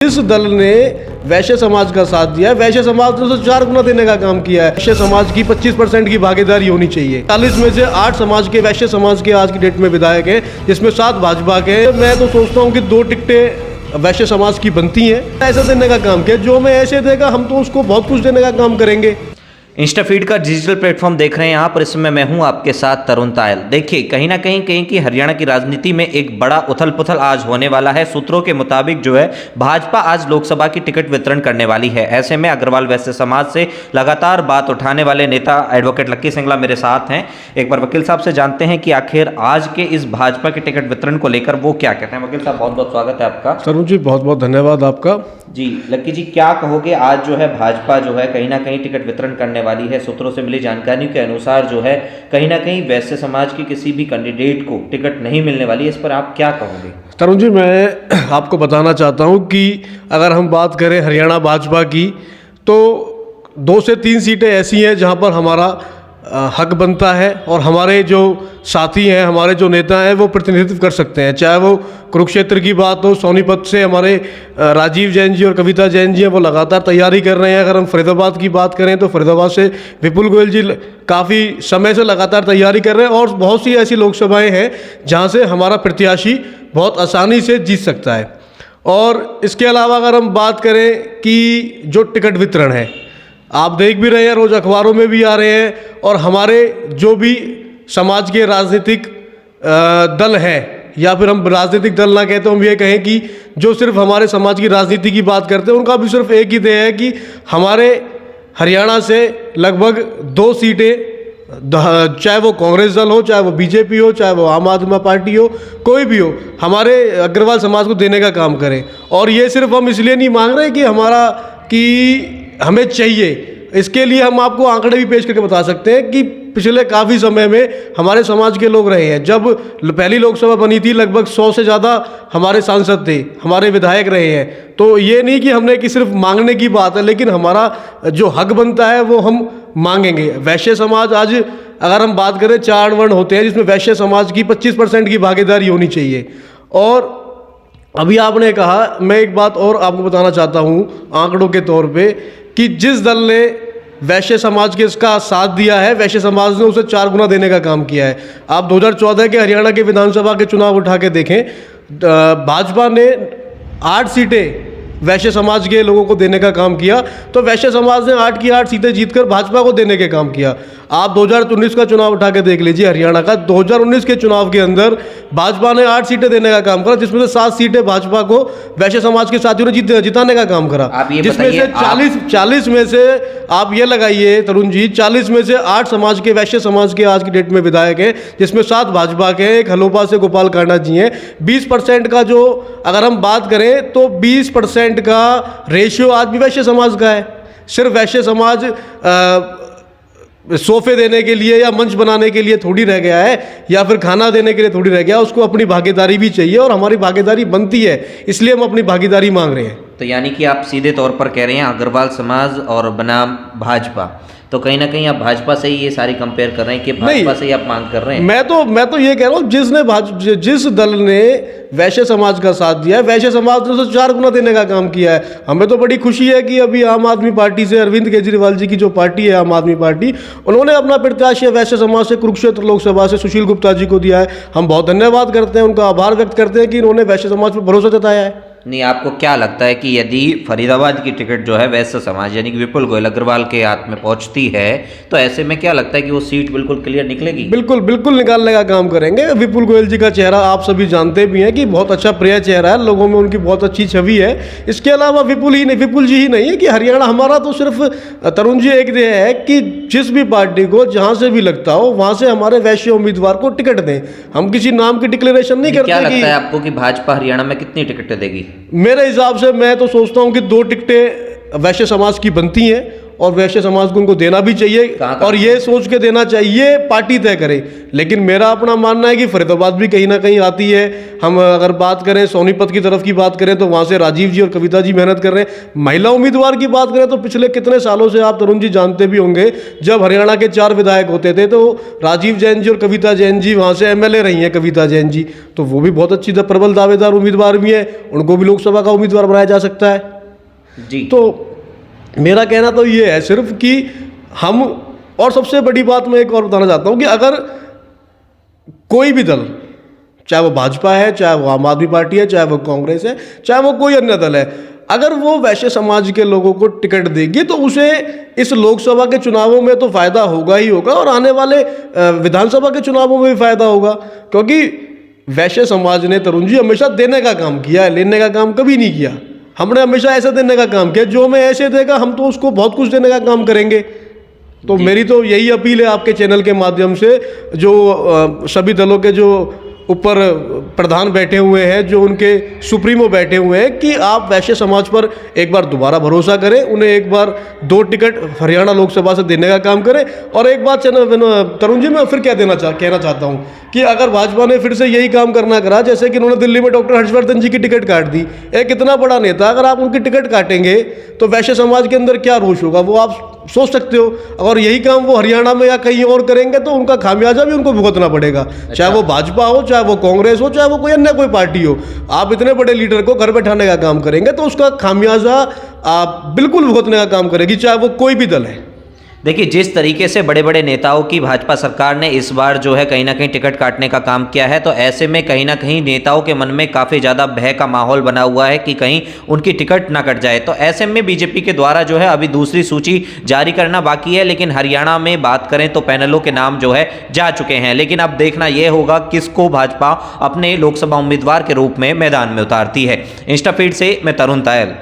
जिस दल ने वैश्य समाज का साथ दिया है, वैश्य समाज ने उसे 4 गुना देने का काम किया है। वैश्य समाज की 25% की भागीदारी होनी चाहिए। 40 में से 8 समाज के वैश्य समाज के आज की डेट में विधायक हैं, जिसमें 7 भाजपा के। मैं तो सोचता हूँ कि 2 टिकटें वैश्य समाज की बनती हैं। ऐसा देने का काम किया, जो हमें ऐसे देगा हम तो उसको बहुत कुछ देने का काम करेंगे। इंस्टाफीड का डिजिटल प्लेटफॉर्म देख रहे हैं यहाँ पर। इसमें मैं हूँ आपके साथ तरुण तायल। देखिए, कहीं ना कहीं की हरियाणा की राजनीति में एक बड़ा उथल पुथल आज होने वाला है। सूत्रों के मुताबिक जो है भाजपा आज लोकसभा की टिकट वितरण करने वाली है। ऐसे में अग्रवाल वैश्य समाज से लगातार बात उठाने वाले नेता एडवोकेट लक्की सिंगला मेरे साथ हैं। एक बार वकील साहब से जानते हैं कि आखिर आज के इस भाजपा के टिकट वितरण को लेकर वो क्या कहते हैं। वकील साहब, बहुत बहुत स्वागत है आपका। तरुण जी, बहुत बहुत धन्यवाद आपका। जी लक्की जी, क्या कहोगे, आज जो है भाजपा जो है कहीं ना कहीं टिकट वितरण करने वाली है। सूत्रों से मिली जानकारी के अनुसार जो है कहीं ना कहीं वैश्य समाज की किसी भी कैंडिडेट को टिकट नहीं मिलने वाली है। इस पर आप क्या कहोगे? तरुण जी, मैं आपको बताना चाहता हूं कि अगर हम बात करें हरियाणा भाजपा की, तो 2 से 3 सीटें ऐसी हैं जहां पर हमारा हक बनता है और हमारे जो साथी हैं, हमारे जो नेता हैं, वो प्रतिनिधित्व कर सकते हैं। चाहे वो कुरुक्षेत्र की बात हो, सोनीपत से हमारे राजीव जैन जी और कविता जैन जी हैं, वो लगातार तैयारी कर रहे हैं। अगर हम फरीदाबाद की बात करें तो फरीदाबाद से विपुल गोयल जी काफ़ी समय से लगातार तैयारी कर रहे हैं। और बहुत सी ऐसी लोकसभाएं हैं जहां से हमारा प्रत्याशी बहुत आसानी से जीत सकता है। और इसके अलावा अगर हम बात करें कि जो टिकट वितरण है, आप देख भी रहे हैं, रोज़ अखबारों में भी आ रहे हैं। और हमारे जो भी समाज के राजनीतिक दल हैं, या फिर हम राजनीतिक दल ना कहते, हम ये कहें कि जो सिर्फ हमारे समाज की राजनीति की बात करते हैं, उनका भी सिर्फ एक ही ध्येय है कि हमारे हरियाणा से लगभग 2 सीटें, चाहे वो कांग्रेस दल हो, चाहे वो बीजेपी हो, चाहे वो आम आदमी पार्टी हो, कोई भी हो, हमारे अग्रवाल समाज को देने का काम करें। और ये सिर्फ हम इसलिए नहीं मांग रहे कि हमें चाहिए। इसके लिए हम आपको आंकड़े भी पेश करके बता सकते हैं कि पिछले काफ़ी समय में हमारे समाज के लोग रहे हैं। जब पहली लोकसभा बनी थी, लगभग 100 से ज़्यादा हमारे सांसद थे, हमारे विधायक रहे हैं। तो ये नहीं कि हमने कि सिर्फ मांगने की बात है, लेकिन हमारा जो हक बनता है वो हम मांगेंगे। वैश्य समाज आज अगर हम बात करें, 4 वर्ण होते हैं जिसमें वैश्य समाज की 25% की भागीदारी होनी चाहिए। और अभी आपने कहा, मैं एक बात और आपको बताना चाहता हूँ आंकड़ों के तौर पे, कि जिस दल ने वैश्य समाज के इसका साथ दिया है, वैश्य समाज ने उसे 4 गुना देने का काम किया है। आप 2014 के हरियाणा के विधानसभा के चुनाव उठा के देखें, भाजपा ने 8 सीटें वैश्य समाज के लोगों को देने का काम किया, तो वैश्य समाज ने 8 की 8 सीटें जीतकर भाजपा को देने के काम किया। आप 2019 का चुनाव उठा के देख लीजिए हरियाणा का। 2019 के चुनाव के अंदर भाजपा ने 8 सीटें देने का काम करा, जिसमें से 7 सीटें भाजपा को वैश्य समाज के साथियों ने जिताने का काम करा। जिसमें से 40 में से आप ये लगाइए तरुण जी, 40 में से 8 समाज के वैश्य समाज के आज की डेट में विधायक हैं, जिसमें 7 भाजपा के हैं, एक हलोपा से गोपाल कांडा जी हैं। 20% का जो अगर हम बात करें तो 20% का रेशियो आज भी वैश्य समाज का है। सिर्फ वैश्य समाज सोफे देने के लिए या मंच बनाने के लिए थोड़ी रह गया है, या फिर खाना देने के लिए थोड़ी रह गया। उसको अपनी भागीदारी भी चाहिए और हमारी भागीदारी बनती है, इसलिए हम अपनी भागीदारी मांग रहे हैं। तो यानी कि आप सीधे तौर पर कह रहे हैं अग्रवाल समाज और बनाम भाजपा, तो कहीं ना कहीं आप भाजपा से ही ये सारी कंपेयर कर रहे हैं कि भाजपा से ही आप मांग कर रहे हैं। मैं तो ये कह रहा हूँ, जिस दल ने वैश्य समाज का साथ दिया है, वैश्य समाज ने उसे 4 गुना देने का काम किया है। हमें तो बड़ी खुशी है कि अभी आम आदमी पार्टी से अरविंद केजरीवाल जी की जो पार्टी है, आम आदमी पार्टी, उन्होंने अपना प्रत्याशी वैश्य समाज से कुरुक्षेत्र लोकसभा से सुशील गुप्ता जी को दिया है। हम बहुत धन्यवाद करते हैं, उनका आभार व्यक्त करते हैं कि इन्होंने वैश्य समाज पर भरोसा जताया है। नहीं, आपको क्या लगता है कि यदि फरीदाबाद की टिकट जो है वैश्य समाज यानी कि विपुल गोयल अग्रवाल के हाथ में पहुंचती है, तो ऐसे में क्या लगता है कि वो सीट बिल्कुल क्लियर निकलेगी? बिल्कुल निकालने का काम करेंगे। विपुल गोयल जी का चेहरा आप सभी जानते भी हैं कि बहुत अच्छा प्रिय चेहरा है, लोगों में उनकी बहुत अच्छी छवि है। इसके अलावा विपुल जी ही नहीं है कि हरियाणा हमारा तो सिर्फ तरुण जी एक ध्येय है कि जिस भी पार्टी को जहां से भी लगता हो वहां से हमारे वैश्य उम्मीदवार को टिकट दें। हम किसी नाम की डिक्लेरेशन नहीं करते। क्या लगता है आपको कि भाजपा हरियाणा में कितनी टिकटें देगी? मेरे हिसाब से मैं तो सोचता हूं कि 2 टिकटें वैश्य समाज की बनती हैं और वैश्य समाज को उनको देना भी चाहिए और ये सोच के देना चाहिए पार्टी तय करे। लेकिन मेरा अपना मानना है कि फरीदाबाद भी कहीं ना कहीं आती है। हम अगर बात करें सोनीपत की तरफ की बात करें तो वहाँ से राजीव जी और कविता जी मेहनत कर रहे हैं। महिला उम्मीदवार की बात करें तो पिछले कितने सालों से आप तरुण जी जानते भी होंगे, जब हरियाणा के 4 विधायक होते थे तो राजीव जैन जी और कविता जैन जी वहाँ से MLA रही हैं। कविता जैन जी तो वो भी बहुत अच्छी प्रबल दावेदार उम्मीदवार भी हैं, उनको भी लोकसभा का उम्मीदवार बनाया जा सकता है जी। तो मेरा कहना तो ये है सिर्फ कि हम, और सबसे बड़ी बात मैं एक और बताना चाहता हूँ कि अगर कोई भी दल, चाहे वो भाजपा है, चाहे वो आम आदमी पार्टी है, चाहे वो कांग्रेस है, चाहे वो कोई अन्य दल है, अगर वो वैश्य समाज के लोगों को टिकट देगी तो उसे इस लोकसभा के चुनावों में तो फायदा होगा ही होगा और आने वाले विधानसभा के चुनावों में भी फायदा होगा। क्योंकि वैश्य समाज ने तरुण जी हमेशा देने का काम किया है, लेने का काम कभी नहीं किया। हमने हमेशा ऐसे देने का काम किया, जो हमें ऐसे देगा हम तो उसको बहुत कुछ देने का काम करेंगे। तो मेरी तो यही अपील है आपके चैनल के माध्यम से, जो सभी दलों के जो ऊपर प्रधान बैठे हुए हैं, जो उनके सुप्रीमो बैठे हुए हैं, कि आप वैश्य समाज पर एक बार दोबारा भरोसा करें, उन्हें एक बार 2 टिकट हरियाणा लोकसभा से देने का काम करें। और एक बात तरुण जी मैं फिर कहना चाहता हूँ कि अगर भाजपा ने फिर से यही काम करना करा, जैसे कि उन्होंने दिल्ली में डॉक्टर हर्षवर्धन जी की टिकट काट दी, एक इतना बड़ा नेता अगर आप उनकी टिकट काटेंगे तो वैश्य समाज के अंदर क्या रोष होगा वो आप सोच सकते हो। और यही काम वो हरियाणा में या कहीं और करेंगे तो उनका खामियाजा भी उनको भुगतना पड़ेगा। चाहे वो भाजपा हो, चाहे वो कांग्रेस हो, चाहे वो कोई अन्य कोई पार्टी हो, आप इतने बड़े लीडर को घर बैठाने का काम करेंगे तो उसका खामियाजा आप बिल्कुल भुगतने का काम करेगी, चाहे वो कोई भी दल है। देखिए, जिस तरीके से बड़े बड़े नेताओं की भाजपा सरकार ने इस बार जो है कहीं ना कहीं टिकट काटने का काम किया है, तो ऐसे में कहीं ना कहीं नेताओं के मन में काफ़ी ज़्यादा भय का माहौल बना हुआ है कि कहीं उनकी टिकट ना कट जाए। तो ऐसे में बीजेपी के द्वारा जो है अभी दूसरी सूची जारी करना बाकी है, लेकिन हरियाणा में बात करें तो पैनलों के नाम जो है जा चुके हैं। लेकिन अब देखना यह होगा किसको भाजपा अपने लोकसभा उम्मीदवार के रूप में मैदान में उतारती है। इंस्टाफीड से मैं तरुण तायल।